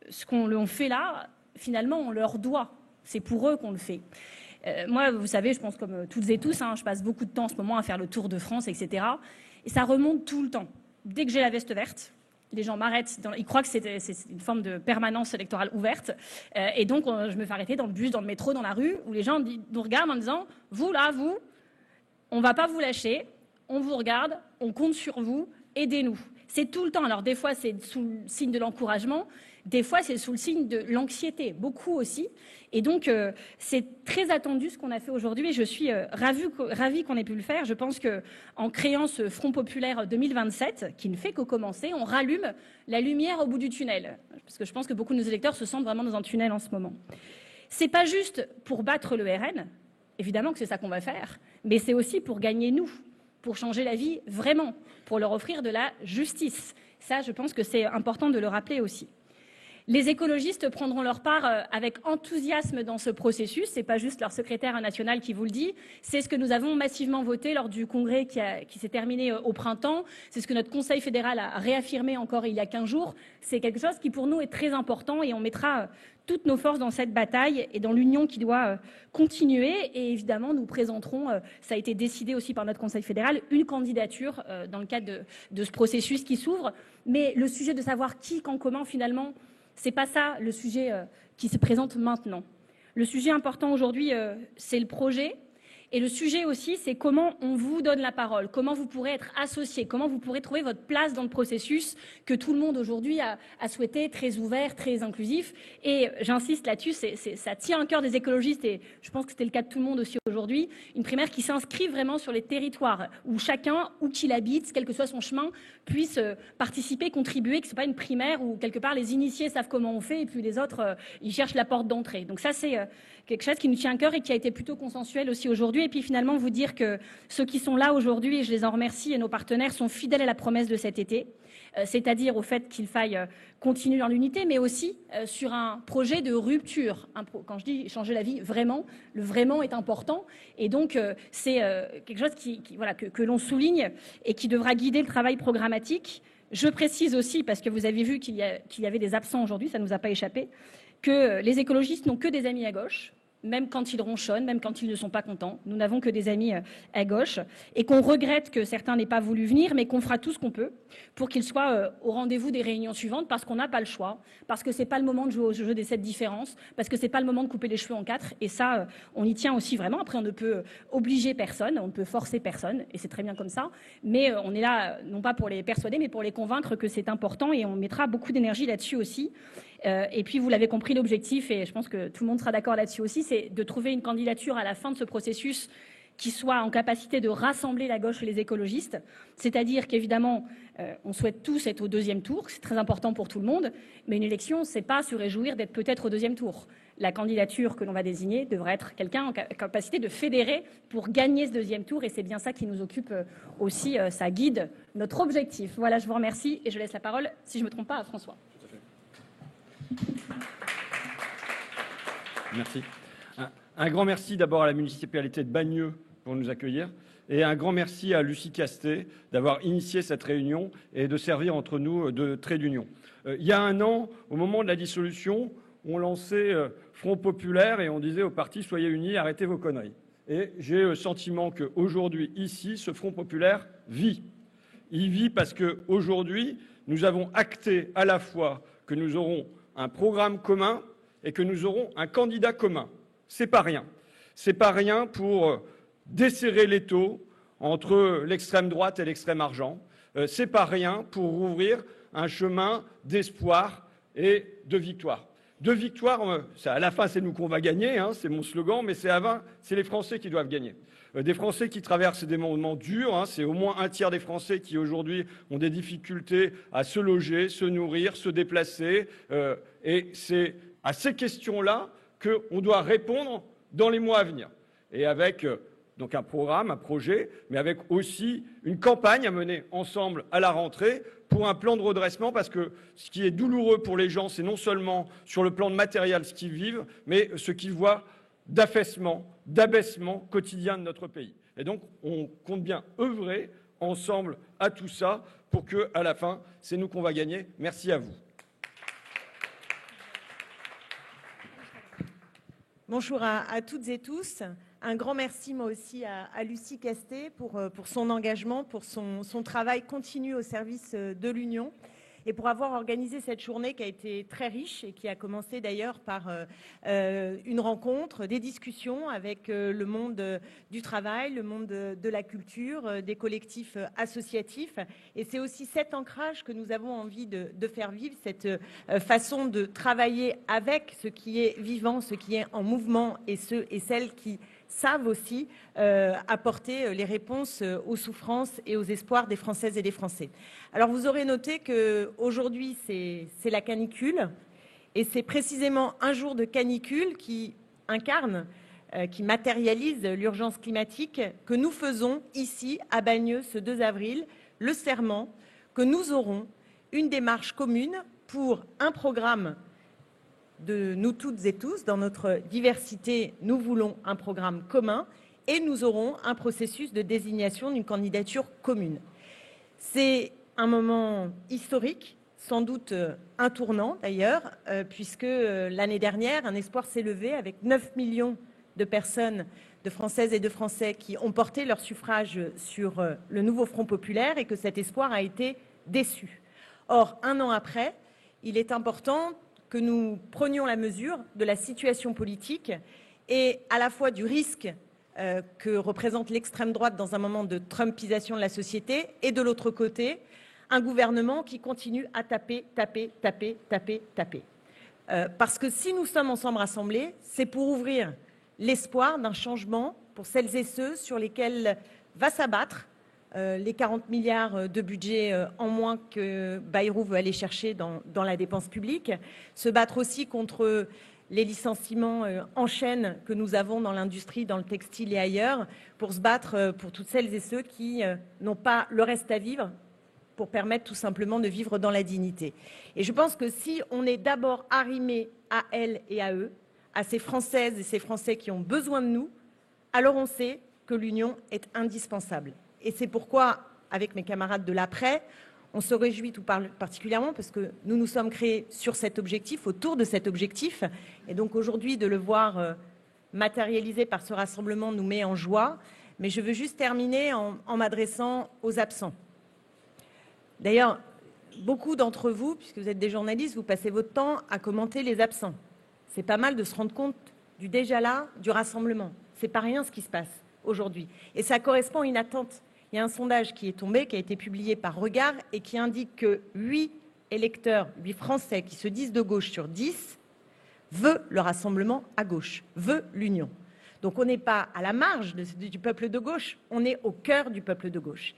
ce qu'on fait là, finalement, on leur doit. C'est pour eux qu'on le fait. Moi, vous savez, je pense comme toutes et tous, hein, je passe beaucoup de temps en ce moment à faire le tour de France, etc. Et ça remonte tout le temps. Dès que j'ai la veste verte, les gens m'arrêtent, ils croient que c'est une forme de permanence électorale ouverte. Et donc, je me fais arrêter dans le bus, dans le métro, dans la rue, où les gens nous regardent en disant « Vous, là, vous, on ne va pas vous lâcher, on vous regarde, on compte sur vous, aidez-nous ». C'est tout le temps. Alors, des fois, c'est sous le signe de l'encouragement. Des fois, c'est sous le signe de l'anxiété, beaucoup aussi. Et donc, c'est très attendu ce qu'on a fait aujourd'hui et je suis ravie qu'on ait pu le faire. Je pense qu'en créant ce Front populaire 2027, qui ne fait que commencer, on rallume la lumière au bout du tunnel. Parce que je pense que beaucoup de nos électeurs se sentent vraiment dans un tunnel en ce moment. C'est pas juste pour battre le RN, évidemment que c'est ça qu'on va faire, mais c'est aussi pour gagner nous, pour changer la vie vraiment, pour leur offrir de la justice. Ça, je pense que c'est important de le rappeler aussi. Les écologistes prendront leur part avec enthousiasme dans ce processus. Ce n'est pas juste leur secrétaire national qui vous le dit. C'est ce que nous avons massivement voté lors du congrès qui s'est terminé au printemps. C'est ce que notre Conseil fédéral a réaffirmé encore il y a 15 jours. C'est quelque chose qui pour nous est très important et on mettra toutes nos forces dans cette bataille et dans l'union qui doit continuer. Et évidemment, nous présenterons, ça a été décidé aussi par notre Conseil fédéral, une candidature dans le cadre de ce processus qui s'ouvre. Mais le sujet de savoir qui, quand, comment, finalement, c'est pas ça le sujet qui se présente maintenant. Le sujet important aujourd'hui, c'est le projet. Et le sujet aussi, c'est comment on vous donne la parole, comment vous pourrez être associé, comment vous pourrez trouver votre place dans le processus que tout le monde aujourd'hui a souhaité, très ouvert, très inclusif. Et j'insiste là-dessus, ça tient à cœur des écologistes et je pense que c'était le cas de tout le monde aussi aujourd'hui, une primaire qui s'inscrit vraiment sur les territoires où chacun, où qu'il habite, quel que soit son chemin, puisse participer, contribuer, que ce n'est pas une primaire où quelque part les initiés savent comment on fait et puis les autres, ils cherchent la porte d'entrée. Donc ça, c'est quelque chose qui nous tient à cœur et qui a été plutôt consensuel aussi aujourd'hui. Et puis finalement, vous dire que ceux qui sont là aujourd'hui, et je les en remercie, et nos partenaires sont fidèles à la promesse de cet été, c'est-à-dire au fait qu'il faille continuer dans l'unité, mais aussi sur un projet de rupture. Quand je dis changer la vie, vraiment, le vraiment est important. Et donc, c'est quelque chose que l'on souligne et qui devra guider le travail programmatique. Je précise aussi, parce que vous avez vu qu'il y avait des absents aujourd'hui, ça ne nous a pas échappé, que les écologistes n'ont que des amis à gauche, même quand ils ronchonnent, même quand ils ne sont pas contents. Nous n'avons que des amis à gauche et qu'on regrette que certains n'aient pas voulu venir, mais qu'on fera tout ce qu'on peut pour qu'ils soient au rendez-vous des réunions suivantes parce qu'on n'a pas le choix, parce que ce n'est pas le moment de jouer au jeu des 7 différences, parce que ce n'est pas le moment de couper les cheveux en 4. Et ça, on y tient aussi vraiment. Après, on ne peut obliger personne, on ne peut forcer personne, et c'est très bien comme ça. Mais on est là, non pas pour les persuader, mais pour les convaincre que c'est important et on mettra beaucoup d'énergie là-dessus aussi. Et puis, vous l'avez compris, l'objectif, et je pense que tout le monde sera d'accord là-dessus aussi, c'est de trouver une candidature à la fin de ce processus qui soit en capacité de rassembler la gauche et les écologistes. C'est-à-dire qu'évidemment, on souhaite tous être au deuxième tour, c'est très important pour tout le monde, mais une élection, c'est pas se réjouir d'être peut-être au deuxième tour. La candidature que l'on va désigner devrait être quelqu'un en capacité de fédérer pour gagner ce deuxième tour, et c'est bien ça qui nous occupe aussi, ça guide notre objectif. Voilà, je vous remercie, et je laisse la parole, si je ne me trompe pas, à François. Merci. Un grand merci d'abord à la municipalité de Bagneux pour nous accueillir et un grand merci à Lucie Castet d'avoir initié cette réunion et de servir entre nous de trait d'union. Il y a un an, au moment de la dissolution, on lançait Front populaire et on disait aux partis « Soyez unis, arrêtez vos conneries ». Et j'ai le sentiment qu'aujourd'hui, ici, ce Front populaire vit. Il vit parce qu'aujourd'hui, nous avons acté à la fois que nous aurons un programme commun et que nous aurons un candidat commun. C'est pas rien. C'est pas rien pour desserrer l'étau entre l'extrême droite et l'extrême argent. C'est pas rien pour ouvrir un chemin d'espoir et de victoire. De victoire, à la fin, c'est nous qu'on va gagner, hein, c'est mon slogan, mais c'est les Français qui doivent gagner. Des Français qui traversent des moments durs, hein, c'est au moins un tiers des Français qui aujourd'hui ont des difficultés à se loger, se nourrir, se déplacer. Et c'est à ces questions-là qu'on doit répondre dans les mois à venir. Et avec donc un programme, un projet, mais avec aussi une campagne à mener ensemble à la rentrée pour un plan de redressement, parce que ce qui est douloureux pour les gens, c'est non seulement sur le plan de matériel ce qu'ils vivent, mais ce qu'ils voient d'affaissement, d'abaissement quotidien de notre pays. Et donc, on compte bien œuvrer ensemble à tout ça pour qu'à la fin, c'est nous qu'on va gagner. Merci à vous. Bonjour à toutes et tous. Un grand merci moi aussi à Lucie Castet pour son engagement, pour son travail continu au service de l'Union et pour avoir organisé cette journée qui a été très riche et qui a commencé d'ailleurs par une rencontre, des discussions avec le monde du travail, le monde de la culture, des collectifs associatifs. Et c'est aussi cet ancrage que nous avons envie de faire vivre, cette façon de travailler avec ce qui est vivant, ce qui est en mouvement et ceux et celles qui savent aussi apporter les réponses aux souffrances et aux espoirs des Françaises et des Français. Alors vous aurez noté qu'aujourd'hui c'est la canicule et c'est précisément un jour de canicule qui incarne, qui matérialise l'urgence climatique que nous faisons ici à Bagneux ce 2 avril, le serment que nous aurons une démarche commune pour un programme de nous toutes et tous. Dans notre diversité, nous voulons un programme commun et nous aurons un processus de désignation d'une candidature commune. C'est un moment historique, sans doute un tournant d'ailleurs, puisque l'année dernière, un espoir s'est levé avec 9 millions de personnes, de Françaises et de Français qui ont porté leur suffrage sur le nouveau Front populaire et que cet espoir a été déçu. Or, un an après, il est important que nous prenions la mesure de la situation politique et à la fois du risque que représente l'extrême droite dans un moment de trumpisation de la société et de l'autre côté, un gouvernement qui continue à taper. Parce que si nous sommes ensemble rassemblés, c'est pour ouvrir l'espoir d'un changement pour celles et ceux sur lesquels va s'abattre les 40 milliards de budget en moins que Bayrou veut aller chercher dans la dépense publique, se battre aussi contre les licenciements en chaîne que nous avons dans l'industrie, dans le textile et ailleurs, pour se battre pour toutes celles et ceux qui n'ont pas le reste à vivre, pour permettre tout simplement de vivre dans la dignité. Et je pense que si on est d'abord arrimé à elles et à eux, à ces Françaises et ces Français qui ont besoin de nous, alors on sait que l'union est indispensable. Et c'est pourquoi, avec mes camarades de l'après, on se réjouit tout particulièrement parce que nous nous sommes créés sur cet objectif, autour de cet objectif. Et donc aujourd'hui, de le voir matérialisé par ce rassemblement nous met en joie. Mais je veux juste terminer en m'adressant aux absents. D'ailleurs, beaucoup d'entre vous, puisque vous êtes des journalistes, vous passez votre temps à commenter les absents. C'est pas mal de se rendre compte du déjà là, du rassemblement. C'est pas rien ce qui se passe aujourd'hui. Et ça correspond à une attente. Il y a un sondage qui est tombé, qui a été publié par Regard et qui indique que 8 électeurs, 8 Français qui se disent de gauche sur 10 veulent le rassemblement à gauche, veulent l'union. Donc on n'est pas à la marge du peuple de gauche, on est au cœur du peuple de gauche.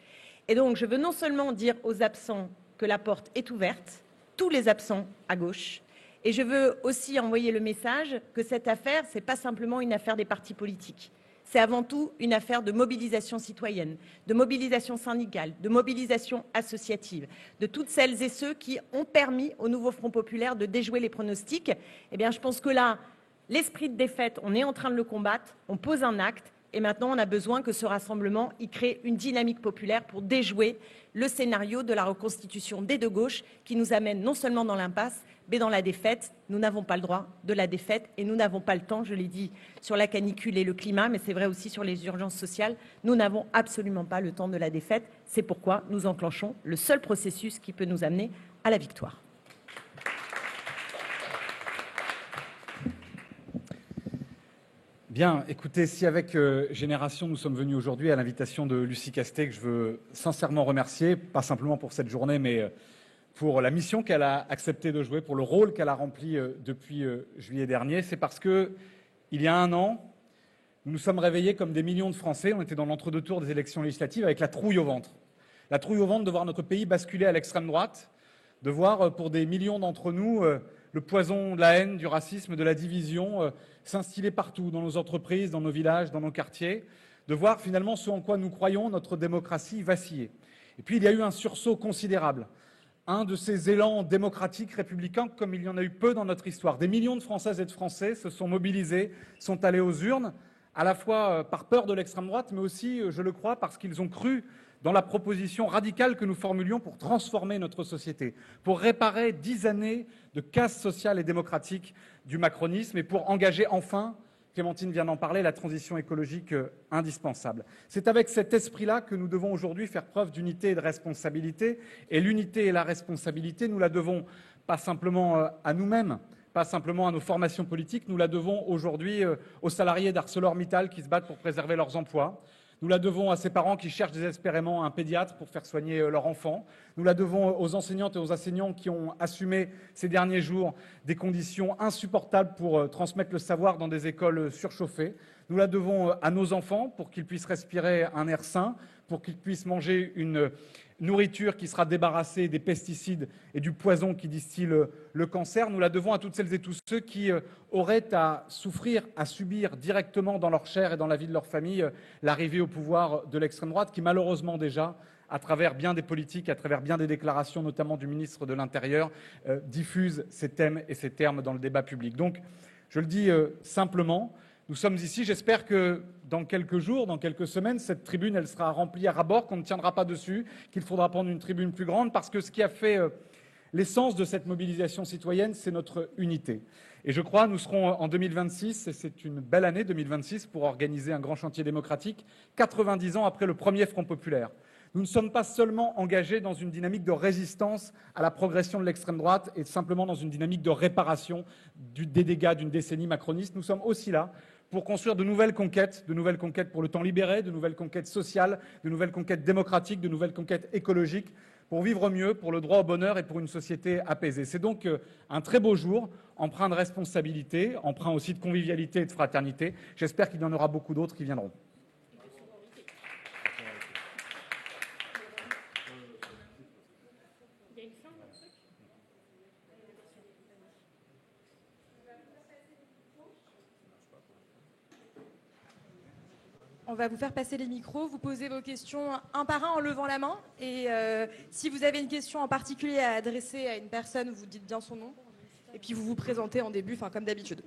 Et donc je veux non seulement dire aux absents que la porte est ouverte, tous les absents à gauche, et je veux aussi envoyer le message que cette affaire, ce n'est pas simplement une affaire des partis politiques. C'est avant tout une affaire de mobilisation citoyenne, de mobilisation syndicale, de mobilisation associative, de toutes celles et ceux qui ont permis au nouveau Front populaire de déjouer les pronostics. Eh bien, je pense que là, l'esprit de défaite, on est en train de le combattre, on pose un acte et maintenant on a besoin que ce rassemblement y crée une dynamique populaire pour déjouer le scénario de la reconstitution des deux gauches qui nous amène non seulement dans l'impasse, mais dans la défaite. Nous n'avons pas le droit de la défaite et nous n'avons pas le temps, je l'ai dit sur la canicule et le climat, mais c'est vrai aussi sur les urgences sociales. Nous n'avons absolument pas le temps de la défaite. C'est pourquoi nous enclenchons le seul processus qui peut nous amener à la victoire. Bien, écoutez, si avec Génération, nous sommes venus aujourd'hui à l'invitation de Lucie Castet, que je veux sincèrement remercier, pas simplement pour cette journée, mais pour la mission qu'elle a accepté de jouer, pour le rôle qu'elle a rempli depuis juillet dernier, c'est parce que, il y a un an, nous nous sommes réveillés comme des millions de Français, on était dans l'entre-deux tours des élections législatives avec la trouille au ventre. La trouille au ventre de voir notre pays basculer à l'extrême droite, de voir pour des millions d'entre nous le poison de la haine, du racisme, de la division s'instiller partout, dans nos entreprises, dans nos villages, dans nos quartiers, de voir finalement ce en quoi nous croyons, notre démocratie, vaciller. Et puis il y a eu un sursaut considérable, un de ces élans démocratiques, républicains, comme il y en a eu peu dans notre histoire. Des millions de Françaises et de Français se sont mobilisés, sont allés aux urnes, à la fois par peur de l'extrême droite, mais aussi, je le crois, parce qu'ils ont cru dans la proposition radicale que nous formulions pour transformer notre société, pour réparer 10 années de casse sociale et démocratique du macronisme et pour engager enfin Clémentine vient d'en parler, la transition écologique indispensable. C'est avec cet esprit-là que nous devons aujourd'hui faire preuve d'unité et de responsabilité. Et l'unité et la responsabilité, nous la devons pas simplement à nous-mêmes, pas simplement à nos formations politiques, nous la devons aujourd'hui aux salariés d'ArcelorMittal qui se battent pour préserver leurs emplois. Nous la devons à ces parents qui cherchent désespérément un pédiatre pour faire soigner leur enfant. Nous la devons aux enseignantes et aux enseignants qui ont assumé ces derniers jours des conditions insupportables pour transmettre le savoir dans des écoles surchauffées. Nous la devons à nos enfants pour qu'ils puissent respirer un air sain, pour qu'ils puissent manger une nourriture qui sera débarrassée des pesticides et du poison qui distille le cancer. Nous la devons à toutes celles et tous ceux qui auraient à souffrir, à subir directement dans leur chair et dans la vie de leur famille l'arrivée au pouvoir de l'extrême droite qui malheureusement déjà, à travers bien des politiques, à travers bien des déclarations, notamment du ministre de l'Intérieur, diffuse ces thèmes et ces termes dans le débat public. Donc, je le dis simplement, nous sommes ici, j'espère que dans quelques jours, dans quelques semaines, cette tribune, elle sera remplie à ras-bord, qu'on ne tiendra pas dessus, qu'il faudra prendre une tribune plus grande, parce que ce qui a fait l'essence de cette mobilisation citoyenne, c'est notre unité. Et je crois, nous serons en 2026, et c'est une belle année 2026 pour organiser un grand chantier démocratique, 90 ans après le premier Front populaire. Nous ne sommes pas seulement engagés dans une dynamique de résistance à la progression de l'extrême droite et simplement dans une dynamique de réparation des dégâts d'une décennie macroniste. Nous sommes aussi là pour construire de nouvelles conquêtes pour le temps libéré, de nouvelles conquêtes sociales, de nouvelles conquêtes démocratiques, de nouvelles conquêtes écologiques, pour vivre mieux, pour le droit au bonheur et pour une société apaisée. C'est donc un très beau jour, empreint de responsabilité, empreint aussi de convivialité et de fraternité. J'espère qu'il y en aura beaucoup d'autres qui viendront. On va vous faire passer les micros, vous posez vos questions un par un en levant la main. Et si vous avez une question en particulier à adresser à une personne, vous dites bien son nom. Et puis vous vous présentez en début, comme d'habitude.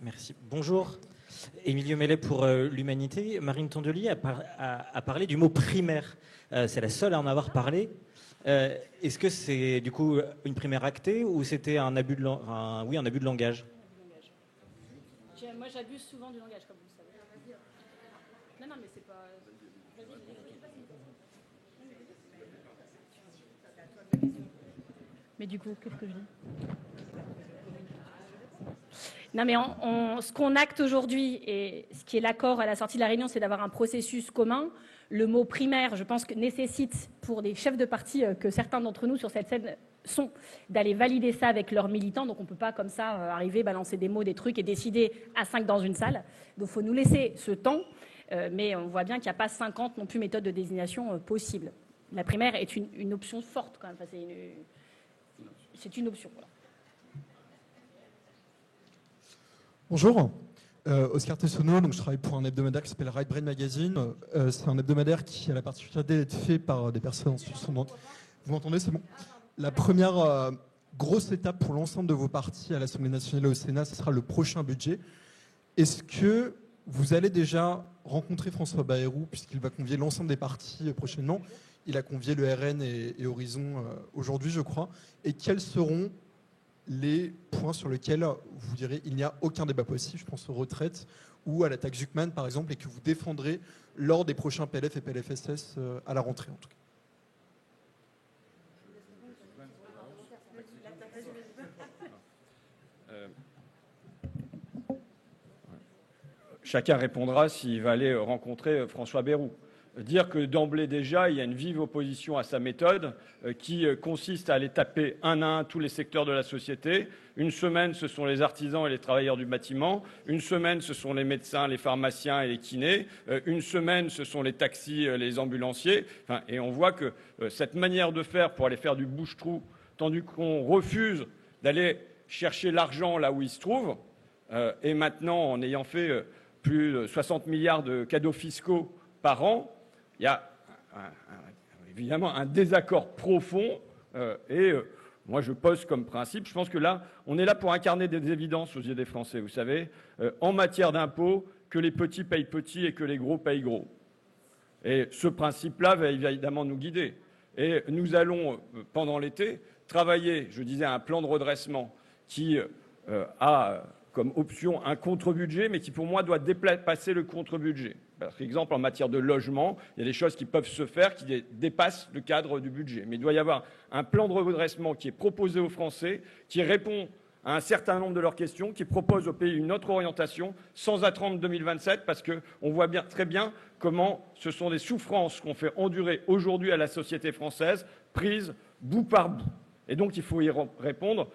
Merci. Bonjour. Émilio Mellet pour l'Humanité. Marine Tondelier a parlé du mot primaire. C'est la seule à en avoir parlé. Est-ce que c'est du coup une primaire actée ou c'était un abus de un abus de langage? Moi, j'abuse souvent du langage, comme vous le savez. Non, mais c'est pas. Mais du coup, qu'est-ce que je dis? Non, mais ce qu'on acte aujourd'hui et ce qui est l'accord à la sortie de la réunion, c'est d'avoir un processus commun. Le mot primaire, je pense que nécessite pour des chefs de parti que certains d'entre nous sur cette scène sont d'aller valider ça avec leurs militants. Donc on ne peut pas comme ça arriver, balancer des mots, des trucs et décider à 5 dans une salle. Donc il faut nous laisser ce temps, mais on voit bien qu'il n'y a pas 50 non plus méthodes de désignation possibles. La primaire est une option forte quand même. Enfin, c'est une option. Voilà. Bonjour, Oscar Tessonneau, donc je travaille pour un hebdomadaire qui s'appelle Right Brain Magazine. C'est un hebdomadaire qui a la particularité d'être fait par des personnes en situation de... Vous m'entendez, c'est bon? La première grosse étape pour l'ensemble de vos partis à l'Assemblée nationale et au Sénat, ce sera le prochain budget. Est-ce que vous allez déjà rencontrer François Bayrou, puisqu'il va convier l'ensemble des partis prochainement? Il a convié le RN et Horizon aujourd'hui, je crois. Et quels seront les points sur lesquels vous direz il n'y a aucun débat possible, je pense aux retraites ou à la taxe Zuckman par exemple, et que vous défendrez lors des prochains PLF et PLFSS à la rentrée en tout cas? Chacun répondra s'il va aller rencontrer François Bayrou. Dire que d'emblée déjà, il y a une vive opposition à sa méthode qui consiste à aller taper un à un tous les secteurs de la société. Une semaine, ce sont les artisans et les travailleurs du bâtiment. Une semaine, ce sont les médecins, les pharmaciens et les kinés. Une semaine, ce sont les taxis, les ambulanciers. Et on voit que cette manière de faire pour aller faire du bouche-trou, tandis qu'on refuse d'aller chercher l'argent là où il se trouve, et maintenant, en ayant fait plus de 60 milliards de cadeaux fiscaux par an, il y a évidemment un désaccord profond moi je pose comme principe, je pense que là, on est là pour incarner des évidences aux yeux des Français, vous savez, en matière d'impôts, que les petits payent petits et que les gros payent gros. Et ce principe-là va évidemment nous guider. Et nous allons, pendant l'été, travailler, je disais, à un plan de redressement qui a comme option un contre-budget, mais qui pour moi doit dépasser le contre-budget. Par exemple, en matière de logement, il y a des choses qui peuvent se faire qui dépassent le cadre du budget. Mais il doit y avoir un plan de redressement qui est proposé aux Français, qui répond à un certain nombre de leurs questions, qui propose au pays une autre orientation, sans attendre 2027, parce qu'on voit très bien comment ce sont des souffrances qu'on fait endurer aujourd'hui à la société française, prises bout par bout. Et donc il faut y répondre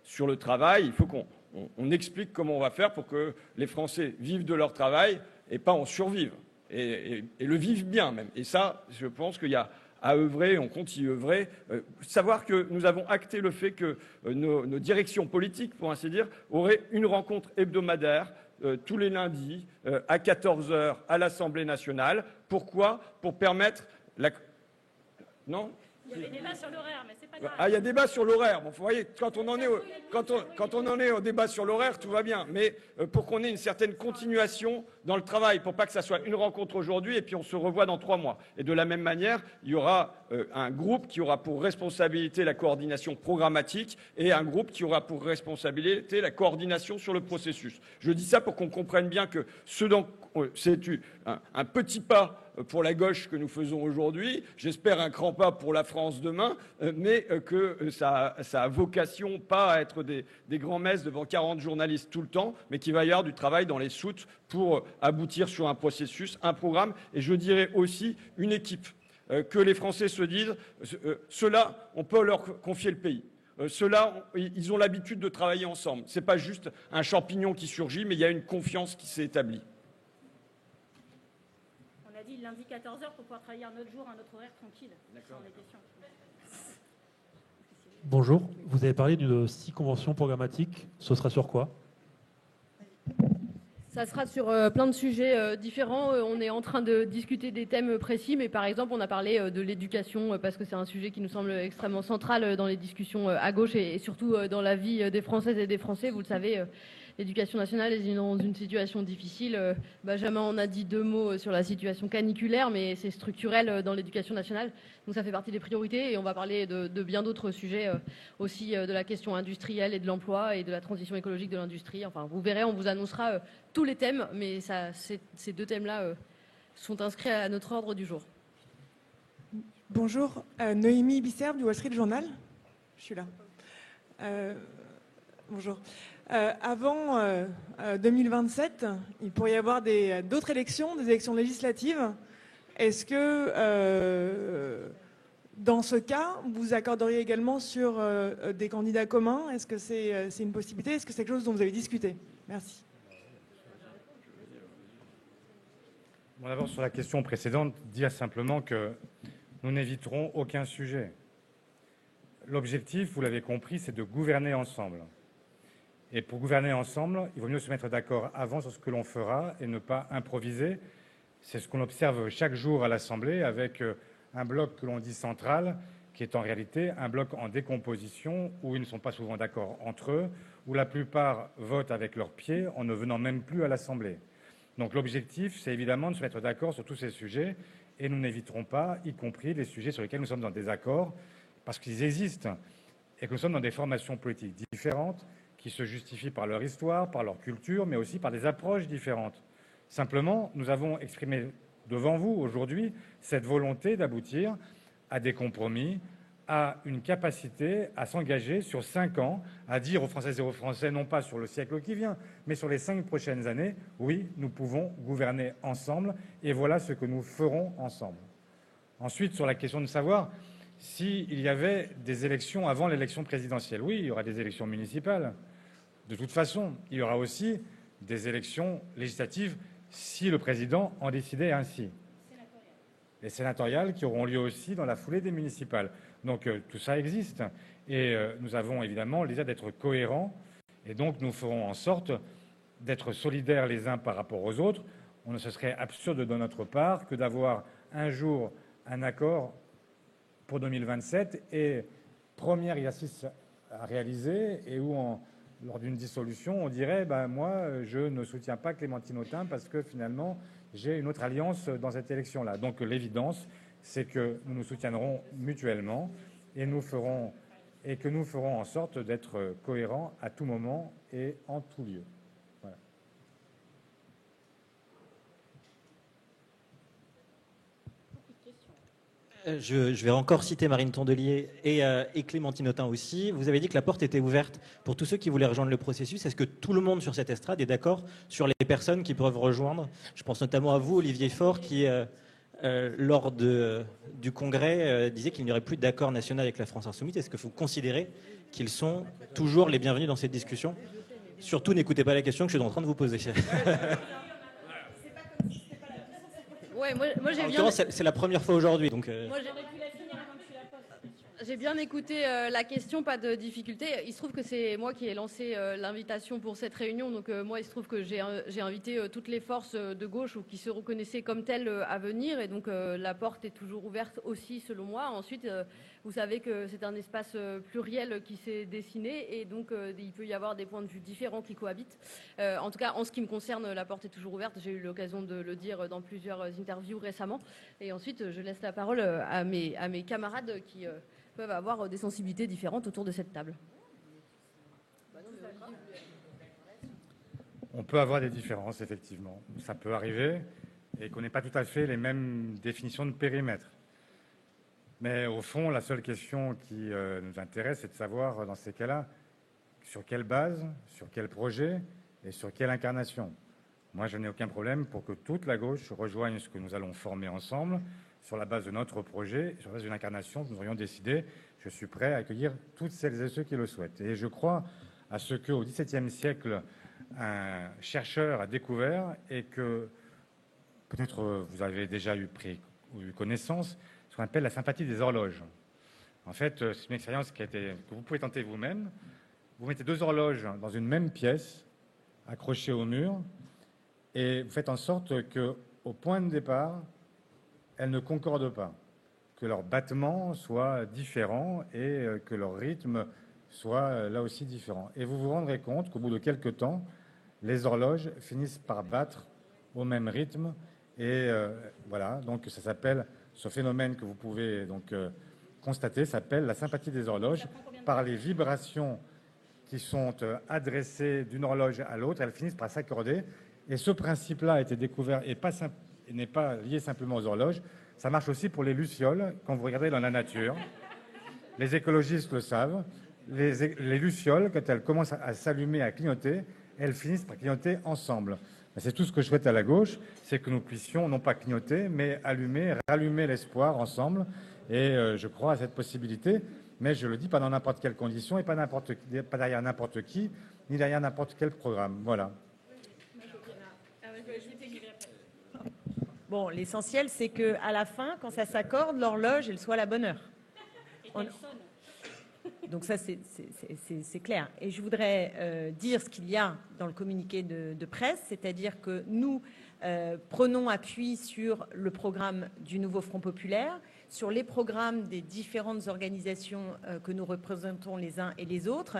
sur le travail, il faut qu'on explique comment on va faire pour que les Français vivent de leur travail et pas en survivent, et le vivent bien même. Et ça, je pense qu'il y a à œuvrer, on compte y œuvrer. Savoir que nous avons acté le fait que nos directions politiques, pour ainsi dire, auraient une rencontre hebdomadaire tous les lundis à 14 h à l'Assemblée nationale. Pourquoi ? Pour permettre la... Non ? Il y avait débat sur l'horaire, mais c'est pas grave. Ah, il y a débat sur l'horaire. Bon, vous voyez, quand on en est au débat sur l'horaire, tout va bien. Mais pour qu'on ait une certaine continuation dans le travail, pour pas que ça soit une rencontre aujourd'hui et puis on se revoit dans 3 mois. Et de la même manière, il y aura un groupe qui aura pour responsabilité la coordination programmatique et un groupe qui aura pour responsabilité la coordination sur le processus. Je dis ça pour qu'on comprenne bien que c'est un petit pas pour la gauche que nous faisons aujourd'hui, j'espère un grand pas pour la France demain, mais que ça a vocation pas à être des grands-messes devant 40 journalistes tout le temps, mais qu'il va y avoir du travail dans les soutes pour aboutir sur un processus, un programme, et je dirais aussi une équipe. Que les Français se disent, ceux-là, on peut leur confier le pays. Ceux-là, ils ont l'habitude de travailler ensemble. Ce n'est pas juste un champignon qui surgit, mais il y a une confiance qui s'est établie. On a dit lundi 14 h pour pouvoir travailler un autre jour, un autre horaire tranquille. D'accord. Bonjour, vous avez parlé de 6 conventions programmatiques. Ce sera sur quoi ? Ça sera sur plein de sujets différents. On est en train de discuter des thèmes précis, mais par exemple, on a parlé de l'éducation parce que c'est un sujet qui nous semble extrêmement central dans les discussions à gauche et surtout dans la vie des Françaises et des Français. Vous le savez, l'éducation nationale est dans une situation difficile. Benjamin en a dit 2 mots sur la situation caniculaire, mais c'est structurel dans l'éducation nationale. Donc ça fait partie des priorités et on va parler de bien d'autres sujets aussi, de la question industrielle et de l'emploi et de la transition écologique de l'industrie. Enfin, vous verrez, on vous annoncera tous les thèmes, mais ces 2 thèmes-là sont inscrits à notre ordre du jour. Bonjour, Noémie Bisserve du Wall Street Journal. Je suis là. Bonjour. Avant 2027, il pourrait y avoir d'autres élections, des élections législatives. Est-ce que, dans ce cas, vous accorderiez également sur des candidats communs ? Est-ce que c'est une possibilité ? Est-ce que c'est quelque chose dont vous avez discuté ? Merci. Bon, d'abord, sur la question précédente, dire simplement que nous n'éviterons aucun sujet. L'objectif, vous l'avez compris, c'est de gouverner ensemble. Et pour gouverner ensemble, il vaut mieux se mettre d'accord avant sur ce que l'on fera et ne pas improviser. C'est ce qu'on observe chaque jour à l'Assemblée avec un bloc que l'on dit central, qui est en réalité un bloc en décomposition où ils ne sont pas souvent d'accord entre eux, où la plupart votent avec leurs pieds en ne venant même plus à l'Assemblée. Donc l'objectif, c'est évidemment de se mettre d'accord sur tous ces sujets et nous n'éviterons pas, y compris les sujets sur lesquels nous sommes en désaccord, parce qu'ils existent et que nous sommes dans des formations politiques différentes qui se justifient par leur histoire, par leur culture, mais aussi par des approches différentes. Simplement, nous avons exprimé devant vous aujourd'hui cette volonté d'aboutir à des compromis, à une capacité à s'engager sur 5 ans, à dire aux Françaises et aux Français, non pas sur le siècle qui vient, mais sur les 5 prochaines années, oui, nous pouvons gouverner ensemble et voilà ce que nous ferons ensemble. Ensuite, sur la question de savoir s'il y avait des élections avant l'élection présidentielle. Oui, il y aura des élections municipales. De toute façon, il y aura aussi des élections législatives si le président en décidait ainsi. Les sénatoriales qui auront lieu aussi dans la foulée des municipales. Donc tout ça existe. Et nous avons évidemment l'idée d'être cohérents. Et donc nous ferons en sorte d'être solidaires les uns par rapport aux autres. Ce serait absurde de notre part que d'avoir un jour un accord pour 2027 et premier exercice à réaliser et où lors d'une dissolution, on dirait moi, je ne soutiens pas Clémentine Autain parce que finalement, j'ai une autre alliance dans cette élection-là. Donc l'évidence, c'est que nous nous soutiendrons mutuellement et nous ferons et que nous ferons en sorte d'être cohérents à tout moment et en tout lieu. Voilà. Je vais encore citer Marine Tondelier et Clémentine Autain aussi. Vous avez dit que la porte était ouverte pour tous ceux qui voulaient rejoindre le processus. Est-ce que tout le monde sur cette estrade est d'accord sur les personnes qui peuvent rejoindre? Je pense notamment à vous, Olivier Faure, qui, lors du congrès, disait qu'il n'y aurait plus d'accord national avec la France insoumise. Est-ce que vous considérez qu'ils sont toujours les bienvenus dans cette discussion? Surtout, n'écoutez pas la question que je suis en train de vous poser. Ouais, moi j'ai En bien. l'occurrence, c'est la première fois aujourd'hui. Donc, Moi, j'ai bien écouté la question, pas de difficulté. Il se trouve que c'est moi qui ai lancé l'invitation pour cette réunion. Donc moi, il se trouve que j'ai invité toutes les forces de gauche ou qui se reconnaissaient comme telles à venir. Et donc la porte est toujours ouverte aussi, selon moi. Ensuite, vous savez que c'est un espace pluriel qui s'est dessiné. Et donc il peut y avoir des points de vue différents qui cohabitent. En tout cas, en ce qui me concerne, la porte est toujours ouverte. J'ai eu l'occasion de le dire dans plusieurs interviews récemment. Et ensuite, je laisse la parole à mes camarades qui peuvent avoir des sensibilités différentes autour de cette table. On peut avoir des différences, effectivement. Ça peut arriver et qu'on n'ait pas tout à fait les mêmes définitions de périmètre. Mais au fond, la seule question qui nous intéresse, c'est de savoir, dans ces cas-là, sur quelle base, sur quel projet et sur quelle incarnation. Moi, je n'ai aucun problème pour que toute la gauche rejoigne ce que nous allons former ensemble, sur la base de notre projet, sur la base d'une incarnation que nous aurions décidé. Je suis prêt à accueillir toutes celles et ceux qui le souhaitent. Et je crois à ce qu'au XVIIe siècle, un chercheur a découvert et que peut-être vous avez déjà eu connaissance, ce qu'on appelle la sympathie des horloges. En fait, c'est une expérience que vous pouvez tenter vous-même. Vous mettez deux horloges dans une même pièce, accrochées au mur, et vous faites en sorte qu'au point de départ, elles ne concordent pas, que leurs battements soient différents et que leur rythme soit là aussi différent. Et vous vous rendrez compte qu'au bout de quelques temps, les horloges finissent par battre au même rythme. Et voilà, donc ça s'appelle, ce phénomène que vous pouvez donc constater s'appelle la sympathie des horloges. Par les vibrations qui sont adressées d'une horloge à l'autre, elles finissent par s'accorder. Et ce principe-là a été découvert et n'est pas lié simplement aux horloges. Ça marche aussi pour les lucioles, quand vous regardez dans la nature. Les écologistes le savent. Les lucioles, quand elles commencent à s'allumer, à clignoter, elles finissent par clignoter ensemble. C'est tout ce que je souhaite à la gauche, c'est que nous puissions non pas clignoter, mais allumer, rallumer l'espoir ensemble. Et je crois à cette possibilité, mais je le dis pas dans n'importe quelle condition et pas derrière n'importe qui, ni derrière n'importe quel programme. Voilà. Bon, l'essentiel, c'est qu'à la fin, quand ça s'accorde, l'horloge, elle soit à la bonne heure. Donc ça, c'est clair. Et je voudrais dire ce qu'il y a dans le communiqué de presse, c'est-à-dire que nous prenons appui sur le programme du nouveau Front populaire, sur les programmes des différentes organisations que nous représentons les uns et les autres.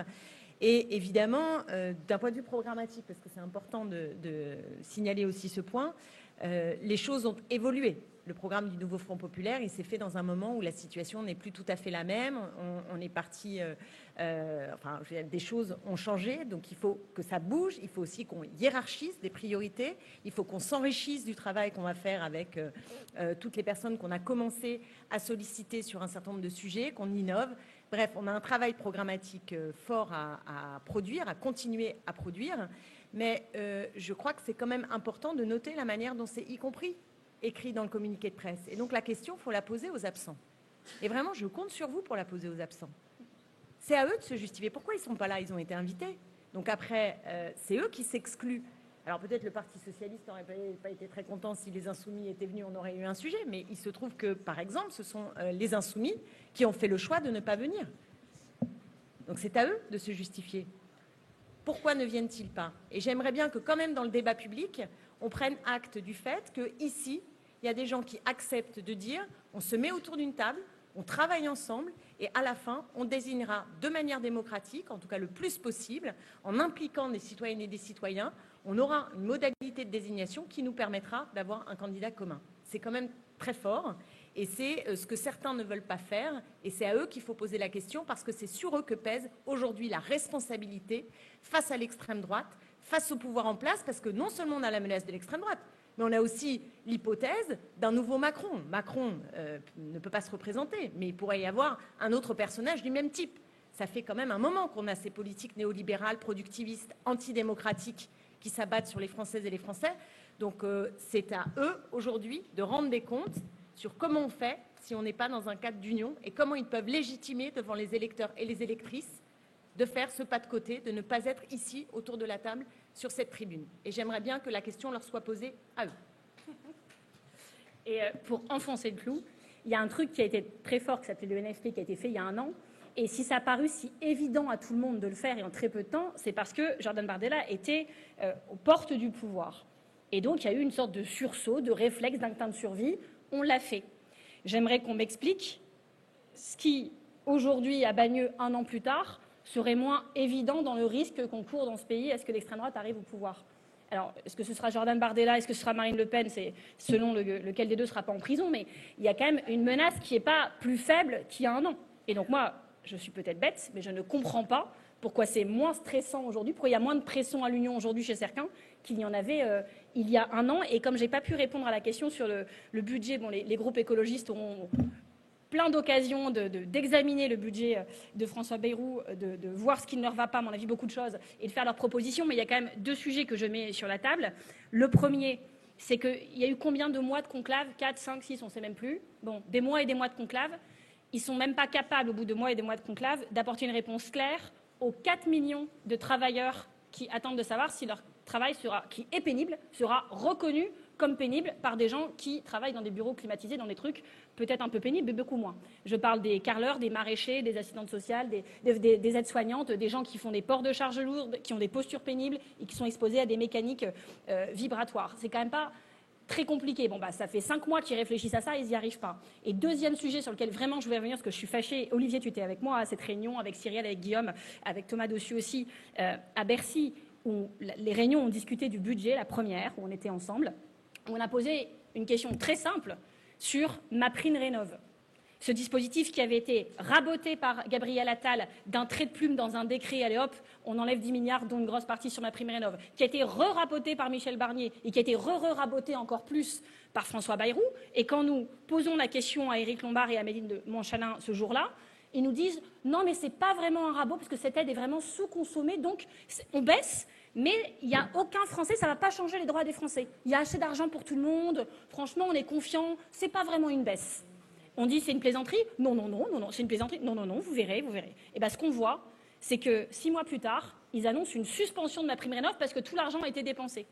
Et évidemment, d'un point de vue programmatique, parce que c'est important de signaler aussi ce point, les choses ont évolué. Le programme du nouveau Front populaire, il s'est fait dans un moment où la situation n'est plus tout à fait la même. On est parti, des choses ont changé, donc il faut que ça bouge. Il faut aussi qu'on hiérarchise des priorités. Il faut qu'on s'enrichisse du travail qu'on va faire avec toutes les personnes qu'on a commencé à solliciter sur un certain nombre de sujets, qu'on innove. Bref, on a un travail programmatique fort à produire, à continuer à produire. Mais je crois que c'est quand même important de noter la manière dont c'est y compris écrit dans le communiqué de presse. Et donc la question, il faut la poser aux absents. Et vraiment, je compte sur vous pour la poser aux absents. C'est à eux de se justifier. Pourquoi ils ne sont pas là? Ils ont été invités. Donc après, c'est eux qui s'excluent. Alors peut-être le Parti socialiste n'aurait pas été très content si les insoumis étaient venus, on aurait eu un sujet. Mais il se trouve que, par exemple, ce sont les insoumis qui ont fait le choix de ne pas venir. Donc c'est à eux de se justifier. Pourquoi ne viennent-ils pas? Et j'aimerais bien que quand même dans le débat public, on prenne acte du fait qu'ici, il y a des gens qui acceptent de dire on se met autour d'une table, on travaille ensemble et à la fin, on désignera de manière démocratique, en tout cas le plus possible, en impliquant des citoyennes et des citoyens, on aura une modalité de désignation qui nous permettra d'avoir un candidat commun. C'est quand même très fort Et c'est ce que certains ne veulent pas faire. Et c'est à eux qu'il faut poser la question parce que c'est sur eux que pèse aujourd'hui la responsabilité face à l'extrême droite, face au pouvoir en place, parce que non seulement on a la menace de l'extrême droite, mais on a aussi l'hypothèse d'un nouveau Macron. Macron ne peut pas se représenter, mais il pourrait y avoir un autre personnage du même type. Ça fait quand même un moment qu'on a ces politiques néolibérales, productivistes, antidémocratiques qui s'abattent sur les Françaises et les Français. Donc c'est à eux aujourd'hui de rendre des comptes sur comment on fait si on n'est pas dans un cadre d'union et comment ils peuvent légitimer devant les électeurs et les électrices de faire ce pas de côté, de ne pas être ici autour de la table sur cette tribune. Et j'aimerais bien que la question leur soit posée à eux. Et pour enfoncer le clou, il y a un truc qui a été très fort, qui s'appelait le NFP, qui a été fait il y a un an. Et si ça a paru si évident à tout le monde de le faire et en très peu de temps, c'est parce que Jordan Bardella était aux portes du pouvoir. Et donc, il y a eu une sorte de sursaut, de réflexe, d'instinct de survie. On l'a fait. J'aimerais qu'on m'explique ce qui, aujourd'hui, à Bagneux, un an plus tard, serait moins évident dans le risque qu'on court dans ce pays. Est-ce que l'extrême droite arrive au pouvoir? Alors, est-ce que ce sera Jordan Bardella? Est-ce que ce sera Marine Le Pen? C'est selon lequel des deux ne sera pas en prison. Mais il y a quand même une menace qui n'est pas plus faible qu'il y a un an. Et donc, moi, je suis peut-être bête, mais je ne comprends pas pourquoi c'est moins stressant aujourd'hui, pourquoi il y a moins de pression à l'Union aujourd'hui chez certains qu'il y en avait il y a un an. Et comme je n'ai pas pu répondre à la question sur le budget, bon, les groupes écologistes auront plein d'occasions d'examiner le budget de François Bayrou, de voir ce qui ne leur va pas, à mon avis, beaucoup de choses, et de faire leurs propositions. Mais il y a quand même deux sujets que je mets sur la table. Le premier, c'est qu'il y a eu combien de mois de conclave? 4, 5, 6, on ne sait même plus. Bon, des mois et des mois de conclave. Ils ne sont même pas capables, au bout de mois et des mois de conclave, d'apporter une réponse claire aux 4 millions de travailleurs qui attendent de savoir si leur travail qui est pénible, sera reconnu comme pénible par des gens qui travaillent dans des bureaux climatisés, dans des trucs peut-être un peu pénibles, mais beaucoup moins. Je parle des carreleurs, des maraîchers, des assistantes sociales, des aides-soignantes, des gens qui font des ports de charges lourdes, qui ont des postures pénibles et qui sont exposés à des mécaniques vibratoires. C'est quand même pas très compliqué. Bon, ça fait 5 mois qu'ils réfléchissent à ça, ils n'y arrivent pas. Et deuxième sujet sur lequel vraiment je voulais revenir, parce que je suis fâchée, Olivier, tu étais avec moi à cette réunion, avec Cyrielle, avec Guillaume, avec Thomas Dossus aussi, à Bercy, où les réunions ont discuté du budget, la première, où on était ensemble, où on a posé une question très simple sur MaPrimeRénov'. Ce dispositif qui avait été raboté par Gabriel Attal d'un trait de plume dans un décret, allez hop, on enlève 10 milliards, dont une grosse partie sur MaPrimeRénov', qui a été re-raboté par Michel Barnier et qui a été re-raboté encore plus par François Bayrou. Et quand nous posons la question à Éric Lombard et à Méline de Montchalin ce jour-là, ils nous disent non, mais ce n'est pas vraiment un rabot parce que cette aide est vraiment sous-consommée, donc on baisse. Mais il n'y a aucun Français, ça ne va pas changer les droits des Français. Il y a assez d'argent pour tout le monde. Franchement, on est confiant. Ce n'est pas vraiment une baisse. On dit c'est une plaisanterie? Non, non, non, non, non, c'est une plaisanterie. Non, non, non, vous verrez, vous verrez. Et bien, ce qu'on voit, c'est que 6 mois plus tard, ils annoncent une suspension de MaPrimeRénov' parce que tout l'argent a été dépensé.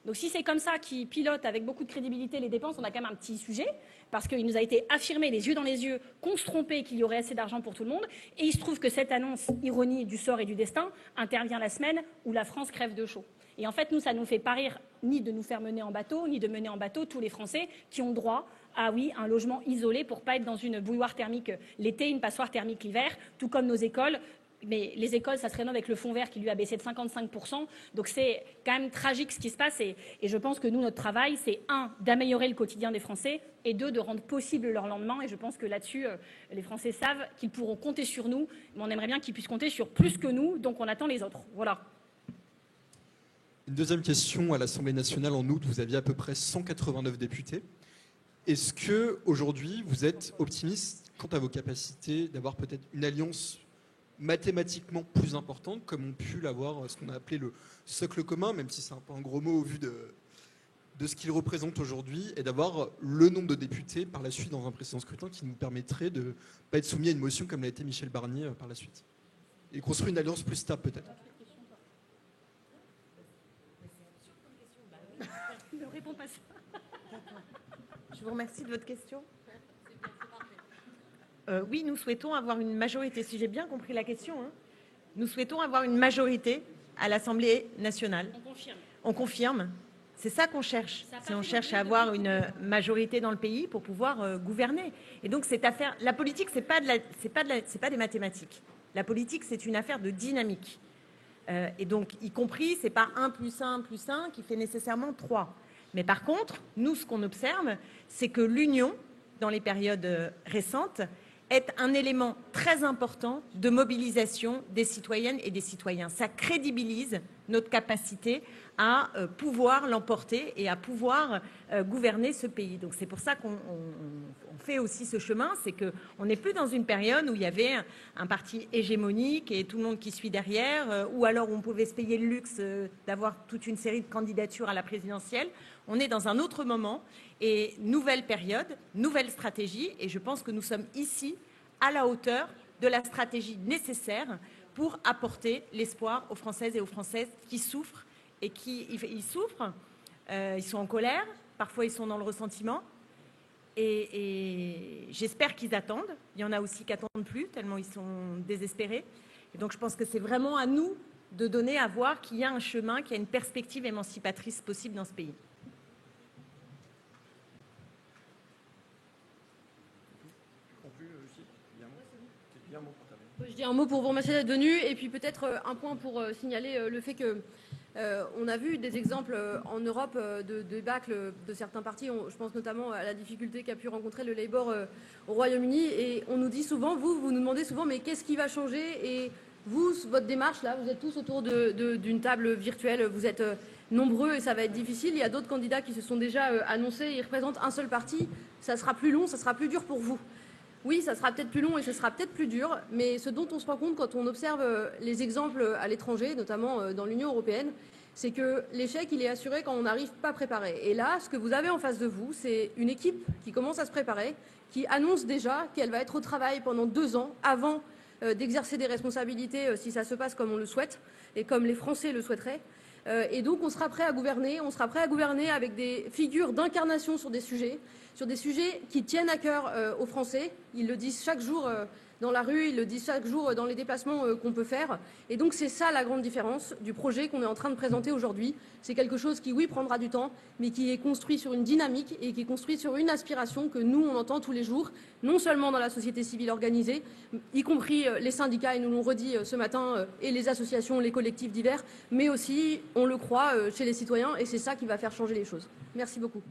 Donc si c'est comme ça qu'ils pilotent avec beaucoup de crédibilité les dépenses, on a quand même un petit sujet, parce qu'il nous a été affirmé les yeux dans les yeux qu'on se trompait, qu'il y aurait assez d'argent pour tout le monde. Et il se trouve que cette annonce, ironie du sort et du destin, intervient la semaine où la France crève de chaud. Et en fait, nous, ça ne nous fait pas rire ni de nous faire mener en bateau, ni de mener en bateau tous les Français qui ont droit à, oui, un logement isolé pour ne pas être dans une bouilloire thermique l'été, une passoire thermique l'hiver, tout comme nos écoles. Mais les écoles, ça se rénove avec le fonds vert qui lui a baissé de 55%. Donc c'est quand même tragique ce qui se passe. Et je pense que nous, notre travail, c'est 1, d'améliorer le quotidien des Français et 2, de rendre possible leur lendemain. Et je pense que là-dessus, les Français savent qu'ils pourront compter sur nous. Mais on aimerait bien qu'ils puissent compter sur plus que nous. Donc on attend les autres. Voilà. Une deuxième question. À l'Assemblée nationale, en août, vous aviez à peu près 189 députés. Est-ce qu'aujourd'hui, vous êtes optimiste quant à vos capacités d'avoir peut-être une alliance mathématiquement plus importante, comme ont pu l'avoir ce qu'on a appelé le socle commun, même si c'est un peu un gros mot au vu de ce qu'il représente aujourd'hui, et d'avoir le nombre de députés par la suite dans un précédent scrutin qui nous permettrait de ne pas être soumis à une motion comme l'a été Michel Barnier par la suite. Et construire une alliance plus stable peut-être. Ne réponds pas ça. Je vous remercie de votre question. Oui, nous souhaitons avoir une majorité, si j'ai bien compris la question, hein. Nous souhaitons avoir une majorité à l'Assemblée nationale. On confirme. On confirme. C'est ça qu'on cherche. On cherche à avoir une majorité dans le pays pour pouvoir gouverner. Et donc cette affaire, la politique, c'est pas des mathématiques. La politique, c'est une affaire de dynamique. Et donc, y compris, c'est pas 1 + 1 + 1 qui fait nécessairement 3. Mais par contre, nous, ce qu'on observe, c'est que l'union dans les périodes récentes, est un élément très important de mobilisation des citoyennes et des citoyens. Ça crédibilise notre capacité à pouvoir l'emporter et à pouvoir gouverner ce pays. Donc c'est pour ça qu'on fait aussi ce chemin, c'est qu'on n'est plus dans une période où il y avait un parti hégémonique et tout le monde qui suit derrière, ou alors on pouvait se payer le luxe d'avoir toute une série de candidatures à la présidentielle. On est dans un autre moment et nouvelle période, nouvelle stratégie, et je pense que nous sommes ici à la hauteur de la stratégie nécessaire pour apporter l'espoir aux Françaises et aux Françaises qui souffrent et ils souffrent, ils sont en colère, parfois ils sont dans le ressentiment et j'espère qu'ils attendent. Il y en a aussi qui n'attendent plus tellement ils sont désespérés. Et donc je pense que c'est vraiment à nous de donner à voir qu'il y a un chemin, qu'il y a une perspective émancipatrice possible dans ce pays. Je dis un mot pour vous remercier d'être venu et puis peut-être un point pour signaler le fait que on a vu des exemples en Europe de débâcle de certains partis. Je pense notamment à la difficulté qu'a pu rencontrer le Labour au Royaume-Uni et on nous dit souvent, vous nous demandez souvent mais qu'est-ce qui va changer et vous, votre démarche là, vous êtes tous autour d'une table virtuelle, vous êtes nombreux et ça va être difficile. Il y a d'autres candidats qui se sont déjà annoncés, ils représentent un seul parti, ça sera plus long, ça sera plus dur pour vous. Oui, ça sera peut-être plus long et ce sera peut-être plus dur, mais ce dont on se rend compte quand on observe les exemples à l'étranger, notamment dans l'Union européenne, c'est que l'échec, il est assuré quand on n'arrive pas préparé. Et là, ce que vous avez en face de vous, c'est une équipe qui commence à se préparer, qui annonce déjà qu'elle va être au travail pendant 2 ans avant d'exercer des responsabilités si ça se passe comme on le souhaite et comme les Français le souhaiteraient. Et donc on sera prêt à gouverner avec des figures d'incarnation sur des sujets qui tiennent à cœur aux Français. Ils le disent chaque jour dans la rue, ils le disent chaque jour dans les déplacements qu'on peut faire. Et donc c'est ça la grande différence du projet qu'on est en train de présenter aujourd'hui. C'est quelque chose qui, oui, prendra du temps, mais qui est construit sur une dynamique et qui est construit sur une aspiration que nous, on entend tous les jours, non seulement dans la société civile organisée, y compris les syndicats, et nous l'ont redit ce matin, et les associations, les collectifs divers, mais aussi, on le croit, chez les citoyens, et c'est ça qui va faire changer les choses. Merci beaucoup.